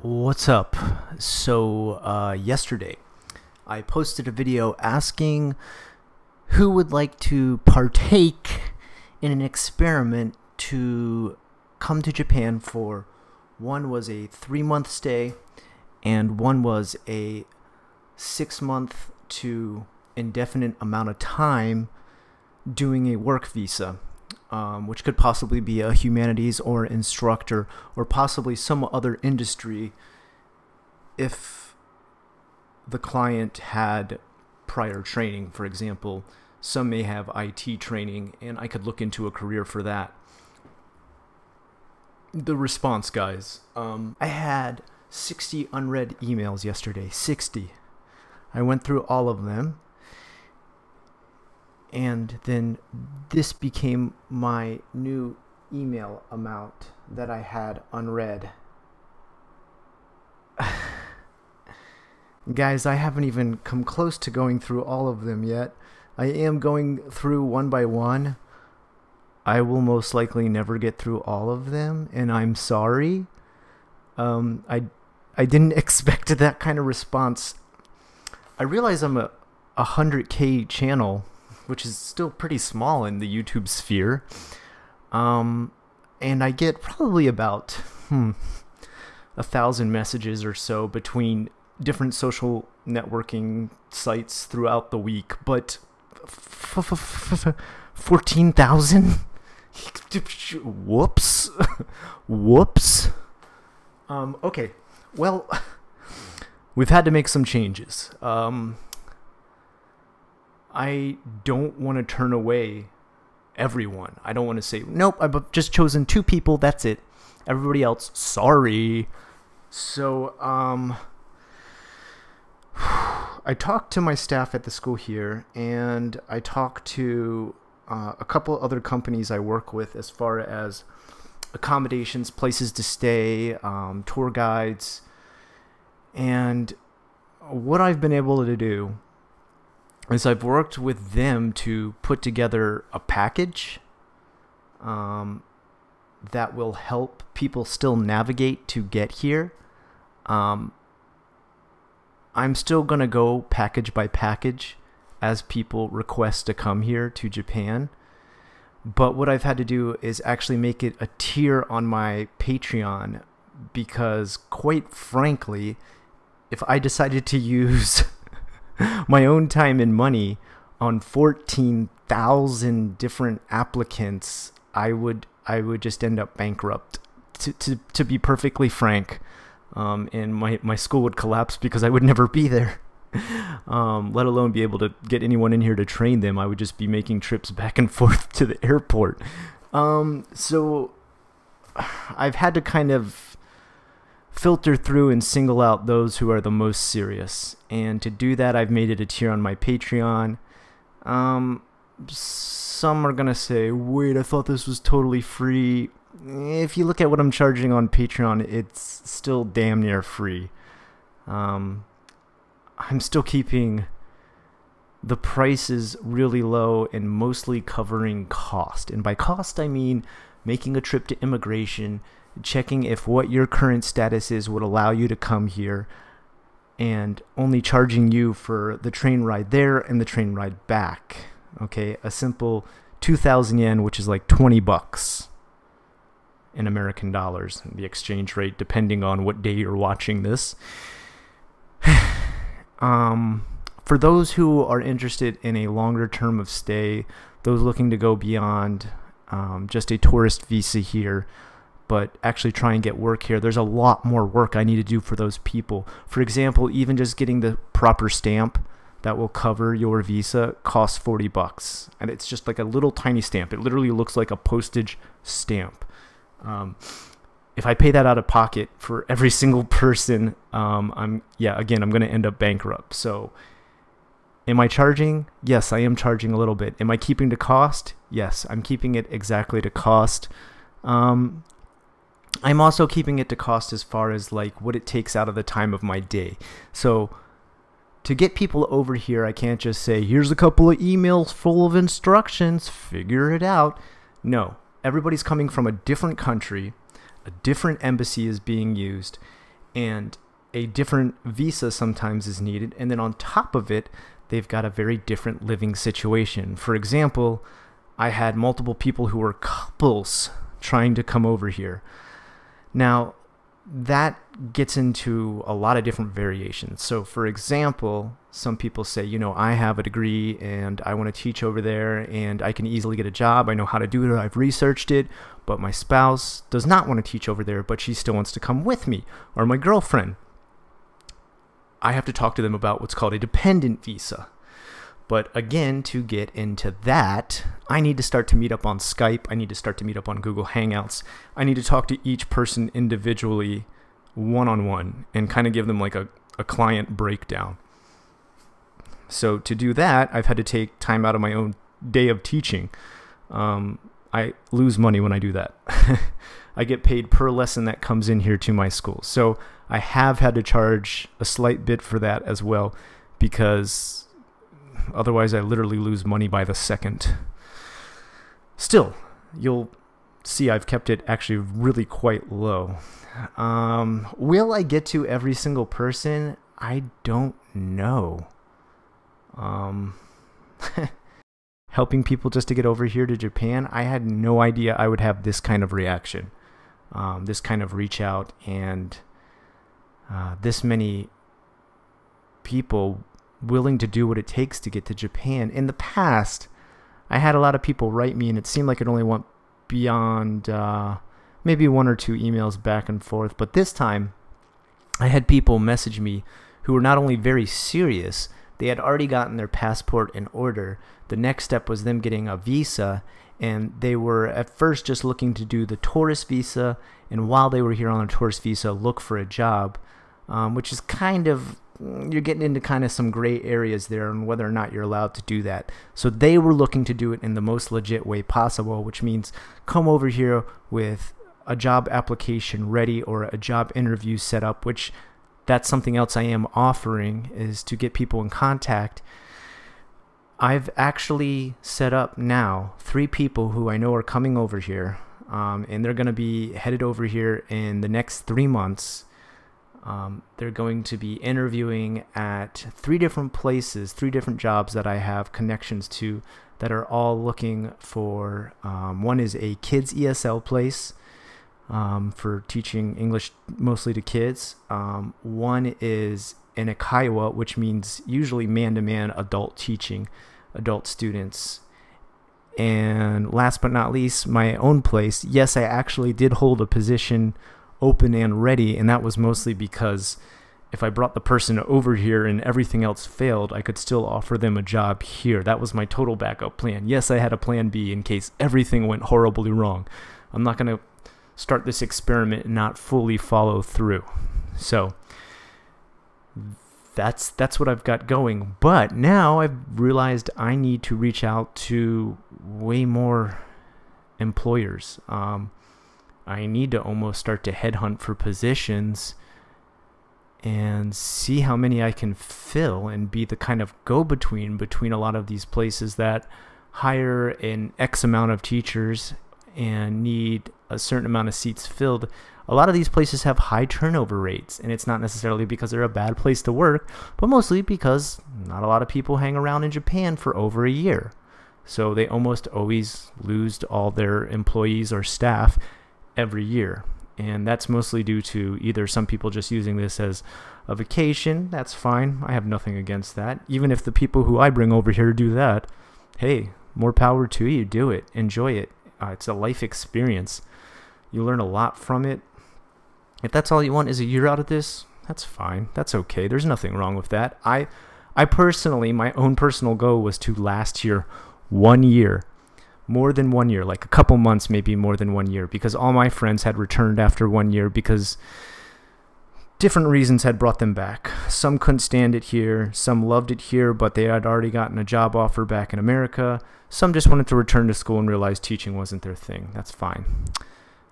What's up? So yesterday I posted a video asking who would like to partake in an experiment to come to Japan for. One was a 3-month stay and one was a 6-month to indefinite amount of time doing a work visa, which could possibly be a humanities or instructor or possibly some other industry if the client had prior training. For example, some may have IT training and I could look into a career for that. The response, guys. I had 60 unread emails yesterday. 60. I went through all of them. And then this became my new email amount that I had unread. Guys, I haven't even come close to going through all of them yet. I am going through one by one. I will most likely never get through all of them, and I'm sorry. I didn't expect that kind of response. I realize I'm a 100K channel, which is still pretty small in the YouTube sphere. And I get probably about 1,000 messages or so between different social networking sites throughout the week, but 14,000? Whoops. Whoops. Okay, well, we've had to make some changes. I don't want to turn away everyone. I don't want to say, nope, I've just chosen 2 people, that's it. Everybody else, sorry. So, I talked to my staff at the school here, and I talked to a couple other companies I work with as far as accommodations, places to stay, tour guides, and what I've been able to do is I've worked with them to put together a package that will help people still navigate to get here. I'm still going to go package by package as people request to come here to Japan. But what I've had to do is actually make it a tier on my Patreon, because quite frankly, if I decided to use my own time and money on 14,000 different applicants, I would just end up bankrupt. To be perfectly frank, and my school would collapse because I would never be there. Let alone be able to get anyone in here to train them. I would just be making trips back and forth to the airport. So I've had to kind of filter through and single out those who are the most serious. And to do that, I've made it a tier on my Patreon. Some are going to say, wait, I thought this was totally free. If you look at what I'm charging on Patreon, it's still damn near free. I'm still keeping the prices really low and mostly covering cost. And by cost, I mean making a trip to immigration, checking if what your current status is would allow you to come here, and only charging you for the train ride there and the train ride back. Okay, a simple 2,000 yen, which is like 20 bucks in American dollars, the exchange rate, depending on what day you're watching this. For those who are interested in a longer term of stay, those looking to go beyond just a tourist visa here, but actually try and get work here, there's a lot more work I need to do for those people. For example, even just getting the proper stamp that will cover your visa costs 40 bucks. And it's just like a little tiny stamp. It literally looks like a postage stamp. If I pay that out of pocket for every single person, I'm going to end up bankrupt. So am I charging? Yes, I am charging a little bit. Am I keeping to cost? Yes, I'm keeping it exactly to cost. I'm also keeping it to cost as far as like what it takes out of the time of my day. So to get people over here, I can't just say, here's a couple of emails full of instructions, figure it out. No, everybody's coming from a different country, a different embassy is being used, and a different visa sometimes is needed. And then on top of it, they've got a very different living situation. For example, I had multiple people who were couples trying to come over here. Now, that gets into a lot of different variations. So for example, some people say, you know, I have a degree and I want to teach over there and I can easily get a job. I know how to do it. I've researched it, but my spouse does not want to teach over there, but she still wants to come with me, or my girlfriend. I have to talk to them about what's called a dependent visa. But again, to get into that, I need to start to meet up on Skype. I need to start to meet up on Google Hangouts. I need to talk to each person individually, one-on-one, and kind of give them like a client breakdown. So to do that, I've had to take time out of my own day of teaching. I lose money when I do that. I get paid per lesson that comes in here to my school. So I have had to charge a slight bit for that as well, because otherwise I literally lose money by the second. Still, you'll see I've kept it actually really quite low. Will I get to every single person? I don't know. Helping people just to get over here to Japan, I had no idea I would have this kind of reaction, this kind of reach out, and this many people willing to do what it takes to get to Japan. In the past, I had a lot of people write me, and it seemed like it only went beyond maybe 1 or 2 emails back and forth. But this time, I had people message me who were not only very serious, they had already gotten their passport in order. The next step was them getting a visa, and they were at first just looking to do the tourist visa, and while they were here on a tourist visa, look for a job, which is kind of, you're getting into kind of some gray areas there on whether or not you're allowed to do that. So they were looking to do it in the most legit way possible, which means come over here with a job application ready or a job interview set up, which that's something else I am offering, is to get people in contact. I've actually set up now 3 people who I know are coming over here, and they're going to be headed over here in the next 3 months. They're going to be interviewing at 3 different places, 3 different jobs that I have connections to that are all looking for. One is a kids ESL place for teaching English mostly to kids. One is an Ikaiwa, which means usually man-to-man adult teaching, adult students. And last but not least, my own place. Yes, I actually did hold a position open and ready, and that was mostly because if I brought the person over here and everything else failed, I could still offer them a job here. That was my total backup plan. Yes, I had a plan B in case everything went horribly wrong. I'm not going to start this experiment and not fully follow through. So that's what I've got going. But now I've realized I need to reach out to way more employers. I need to almost start to headhunt for positions and see how many I can fill and be the kind of go-between between a lot of these places that hire an X amount of teachers and need a certain amount of seats filled. A lot of these places have high turnover rates, and it's not necessarily because they're a bad place to work, but mostly because not a lot of people hang around in Japan for over a year. So they almost always lose all their employees or staff every year. And that's mostly due to either some people just using this as a vacation. That's fine. I have nothing against that. Even if the people who I bring over here do that, hey, more power to you. Do it. Enjoy it. It's a life experience. You learn a lot from it. If that's all you want is a year out of this, that's fine. That's okay. There's nothing wrong with that. I personally, my own personal goal was to last here 1 year. More than 1 year, like a couple months, maybe more than 1 year, because all my friends had returned after 1 year because different reasons had brought them back. Some couldn't stand it here, some loved it here, but they had already gotten a job offer back in America. Some just wanted to return to school and realized teaching wasn't their thing. That's fine.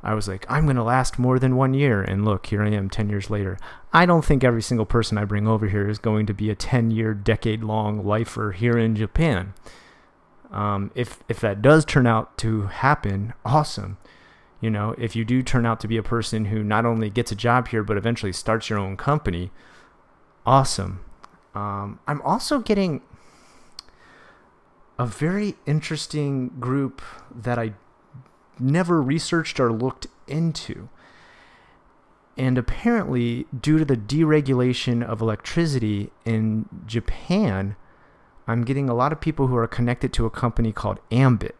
I was like, I'm going to last more than 1 year. And look, here I am 10 years later. I don't think every single person I bring over here is going to be a 10-year, decade-long lifer here in Japan. If that does turn out to happen, awesome. You know, if you do turn out to be a person who not only gets a job here, but eventually starts your own company, awesome. I'm also getting a very interesting group that I never researched or looked into. And apparently, due to the deregulation of electricity in Japan, I'm getting a lot of people who are connected to a company called Ambit.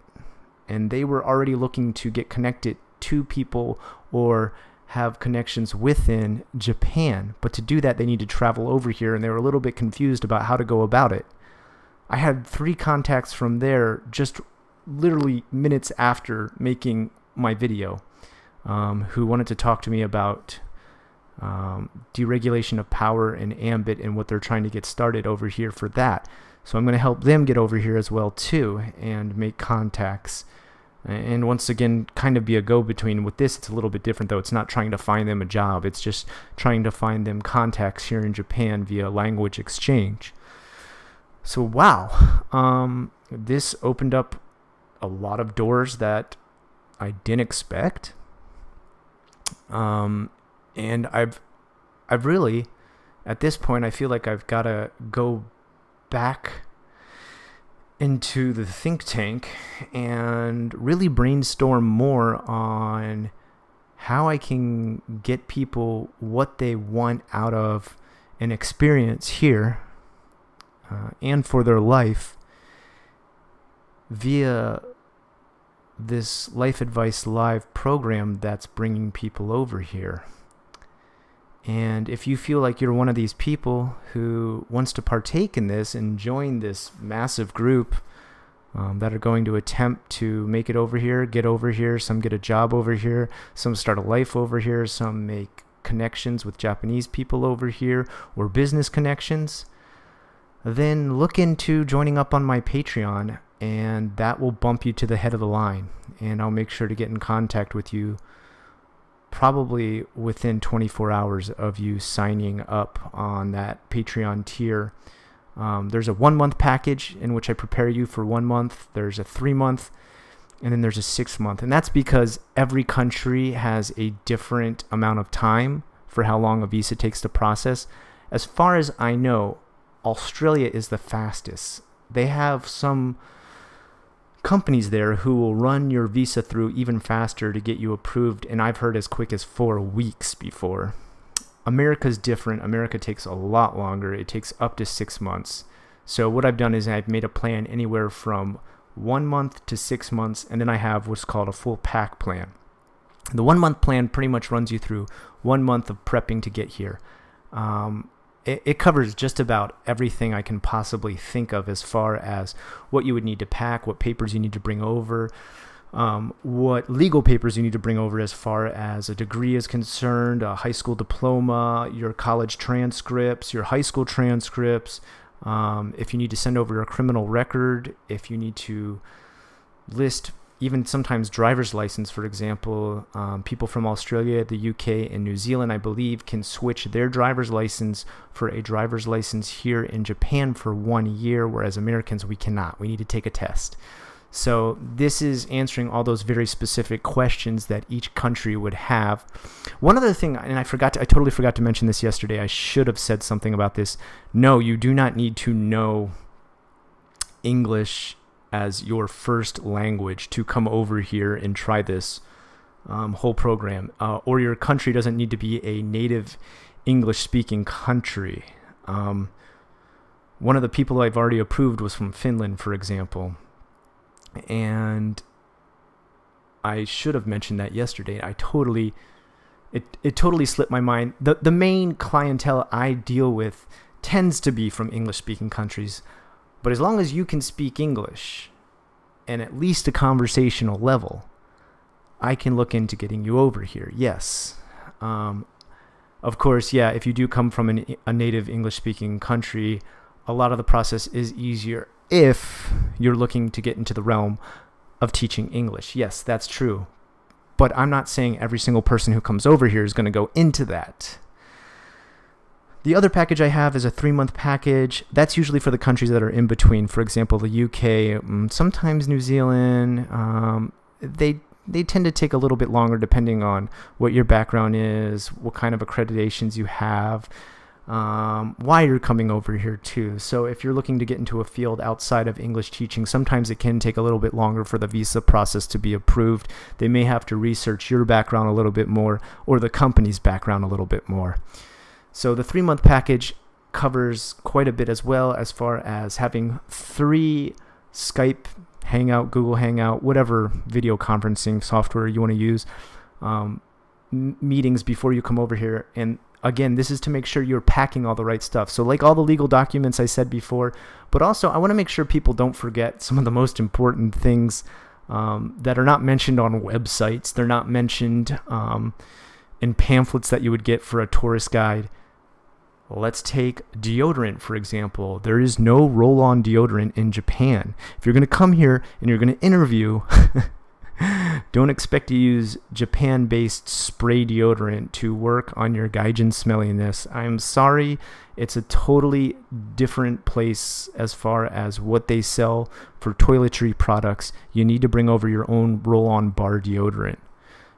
And they were already looking to get connected to people or have connections within Japan. But to do that, they need to travel over here, and they were a little bit confused about how to go about it. I had 3 contacts from there just literally minutes after making my video, who wanted to talk to me about deregulation of power and Ambit and what they're trying to get started over here for that. So I'm going to help them get over here as well too and make contacts. And once again, kind of be a go-between. With this, it's a little bit different though. It's not trying to find them a job. It's just trying to find them contacts here in Japan via language exchange. So wow, this opened up a lot of doors that I didn't expect. And I've really, at this point, I feel like I've got to go back into the think tank and really brainstorm more on how I can get people what they want out of an experience here and for their life via this Life Advice Live program that's bringing people over here. And if you feel like you're one of these people who wants to partake in this and join this massive group that are going to attempt to make it over here, get over here, some get a job over here, some start a life over here, some make connections with Japanese people over here or business connections, then look into joining up on my Patreon, and that will bump you to the head of the line. And I'll make sure to get in contact with you probably within 24 hours of you signing up on that Patreon tier. There's a 1-month package in which I prepare you for 1 month. There's a 3-month, and then there's a 6-month. And that's because every country has a different amount of time for how long a visa takes to process. As far as I know, Australia is the fastest. They have some companies there who will run your visa through even faster to get you approved, and I've heard as quick as 4 weeks before. America's different. America takes a lot longer. It takes up to 6 months. So what I've done is I've made a plan anywhere from 1 month to 6 months, and then I have what's called a full pack plan. The 1-month plan pretty much runs you through 1 month of prepping to get here. It covers just about everything I can possibly think of as far as what you would need to pack, what papers you need to bring over, what legal papers you need to bring over as far as a degree is concerned, a high school diploma, your college transcripts, your high school transcripts, if you need to send over your criminal record, if you need to list even sometimes driver's license, for example. People from Australia, the UK, and New Zealand, I believe, can switch their driver's license for a driver's license here in Japan for 1 year, whereas Americans, we cannot. We need to take a test. So this is answering all those very specific questions that each country would have. One other thing, and I totally forgot to mention this yesterday. I should have said something about this. No, you do not need to know English as your first language to come over here and try this whole program. Or your country doesn't need to be a native English-speaking country. One of the people I've already approved was from Finland, for example. And I should have mentioned that yesterday. It totally slipped my mind. The main clientele I deal with tends to be from English-speaking countries. But as long as you can speak English, and at least a conversational level, I can look into getting you over here. Yes. Of course, yeah, if you do come from a native English-speaking country, a lot of the process is easier if you're looking to get into the realm of teaching English. Yes, that's true. But I'm not saying every single person who comes over here is going to go into that. The other package I have is a 3-month package. That's usually for the countries that are in between. For example, the UK, sometimes New Zealand. They tend to take a little bit longer depending on what your background is, what kind of accreditations you have, why you're coming over here too. So if you're looking to get into a field outside of English teaching, sometimes it can take a little bit longer for the visa process to be approved. They may have to research your background a little bit more or the company's background a little bit more. So the 3-month package covers quite a bit as well, as far as having 3 Skype, Hangout, Google Hangout, whatever video conferencing software you want to use, meetings before you come over here. And again, this is to make sure you're packing all the right stuff. So like all the legal documents I said before, but also I want to make sure people don't forget some of the most important things that are not mentioned on websites. They're not mentioned in pamphlets that you would get for a tourist guide. Let's take deodorant, for example. There is no roll-on deodorant in Japan. If you're going to come here and you're going to interview, don't expect to use Japan-based spray deodorant to work on your gaijin smelliness. I'm sorry, it's a totally different place as far as what they sell for toiletry products. You need to bring over your own roll-on bar deodorant.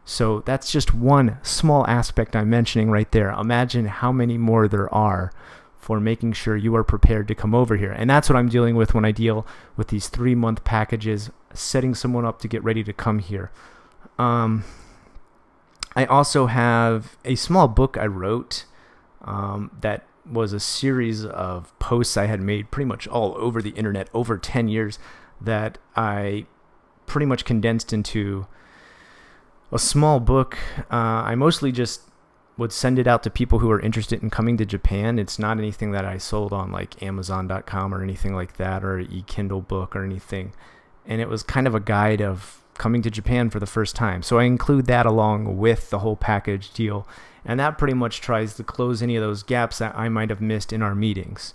So that's just one small aspect I'm mentioning right there. Imagine how many more there are for making sure you are prepared to come over here. And that's what I'm dealing with when I deal with these 3-month packages, setting someone up to get ready to come here. I also have a small book I wrote that was a series of posts I had made pretty much all over the internet over 10 years that I pretty much condensed into a small book. I mostly just would send it out to people who are interested in coming to Japan. It's not anything that I sold on like Amazon.com or anything like that, or an e-Kindle book or anything. And it was kind of a guide of coming to Japan for the first time. So I include that along with the whole package deal. And that pretty much tries to close any of those gaps that I might have missed in our meetings.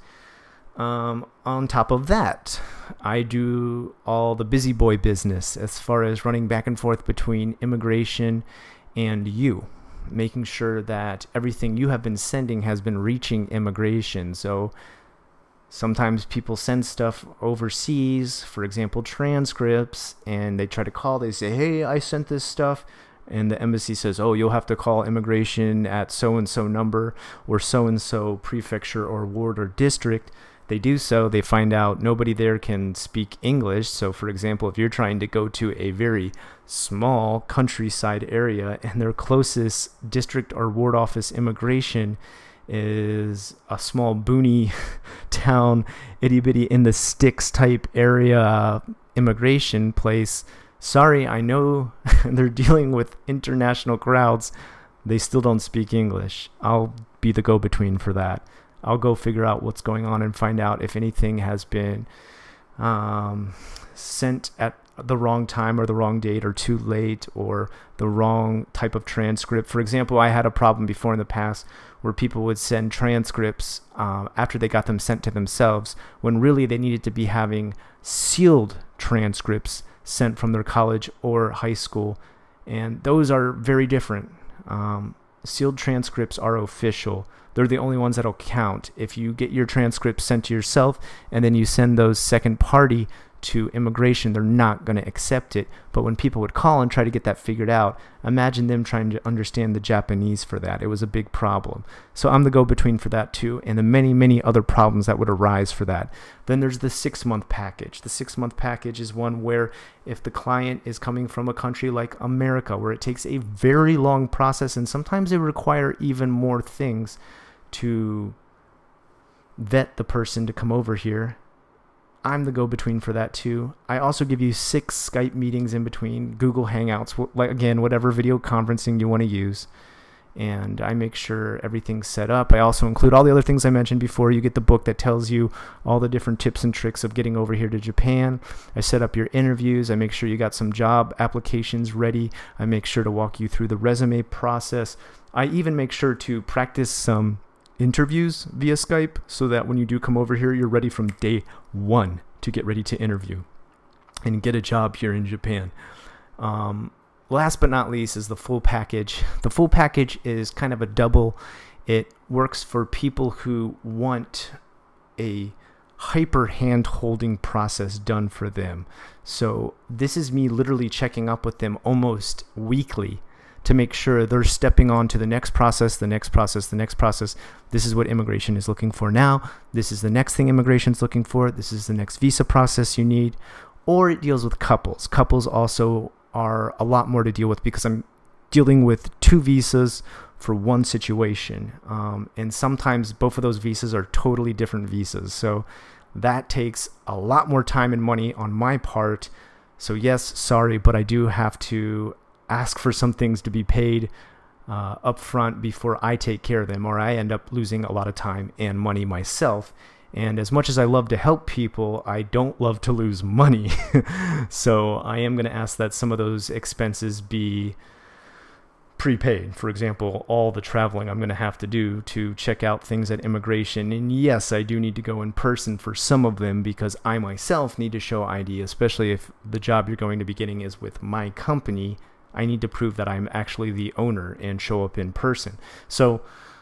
On top of that, I do all the busy boy business as far as running back and forth between immigration and you, making sure that everything you have been sending has been reaching immigration. So sometimes people send stuff overseas, for example, transcripts, and they try to call, they say, hey, I sent this stuff. And the embassy says, oh, you'll have to call immigration at so-and-so number or so-and-so prefecture or ward or district. They do so, they find out nobody there can speak English. So for example, if you're trying to go to a very small countryside area and their closest district or ward office immigration is a small boony town, itty bitty in the sticks type area immigration place, sorry, I know they're dealing with international crowds, they still don't speak English. I'll be the go-between for that. I'll go figure out what's going on and find out if anything has been sent at the wrong time or the wrong date or too late or the wrong type of transcript. For example, I had a problem before in the past where people would send transcripts after they got them sent to themselves when really they needed to be having sealed transcripts sent from their college or high school. And those are very different. Sealed transcripts are official. They're the only ones that'll count. If you get your transcripts sent to yourself and then you send those second party to immigration, they're not going to accept it. But when people would call and try to get that figured out, imagine them trying to understand the Japanese for that. It was a big problem. So I'm the go-between for that too, and the many, many other problems that would arise for that. Then there's the 6-month package. The 6-month package is one where if the client is coming from a country like America, where it takes a very long process and sometimes they require even more things to vet the person to come over here, I'm the go-between for that too. I also give you 6 Skype meetings in between, Google Hangouts, like again, whatever video conferencing you want to use. And I make sure everything's set up. I also include all the other things I mentioned before. You get the book that tells you all the different tips and tricks of getting over here to Japan. I set up your interviews. I make sure you got some job applications ready. I make sure to walk you through the resume process. I even make sure to practice some interviews via Skype so that when you do come over here, you're ready from day 1 to get ready to interview and get a job here in Japan. last but not least is the full package. The full package is kind of a double. It works for people who want a hyper hand-holding process done for them. So this is me literally checking up with them almost weekly to make sure they're stepping on to the next process, the next process, the next process. This is what immigration is looking for now. This is the next thing immigration is looking for. This is the next visa process you need. Or it deals with couples. Couples also are a lot more to deal with because I'm dealing with 2 visas for one situation. And sometimes both of those visas are totally different visas. So that takes a lot more time and money on my part. So yes, sorry, but I do have to ask for some things to be paid up front before I take care of them, or I end up losing a lot of time and money myself. And as much as I love to help people, I don't love to lose money. So I am going to ask that some of those expenses be prepaid. For example, all the traveling I'm going to have to do to check out things at immigration. And yes, I do need to go in person for some of them because I myself need to show ID, especially if the job you're going to be getting is with my company. I need to prove that I'm actually the owner and show up in person. So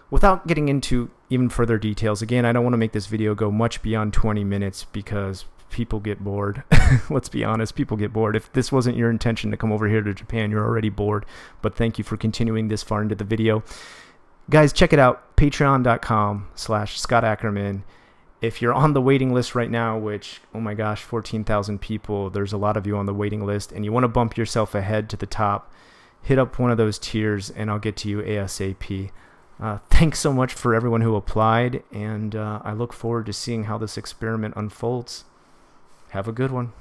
without getting into even further details, again, I don't want to make this video go much beyond 20 minutes because people get bored. Let's be honest, people get bored. If this wasn't your intention to come over here to Japan, you're already bored. But thank you for continuing this far into the video. Guys, check it out, patreon.com/Scott Ackerman. If you're on the waiting list right now, which, oh my gosh, 14,000 people, there's a lot of you on the waiting list, and you want to bump yourself ahead to the top, hit up one of those tiers, and I'll get to you ASAP. Thanks so much for everyone who applied, and I look forward to seeing how this experiment unfolds. Have a good one.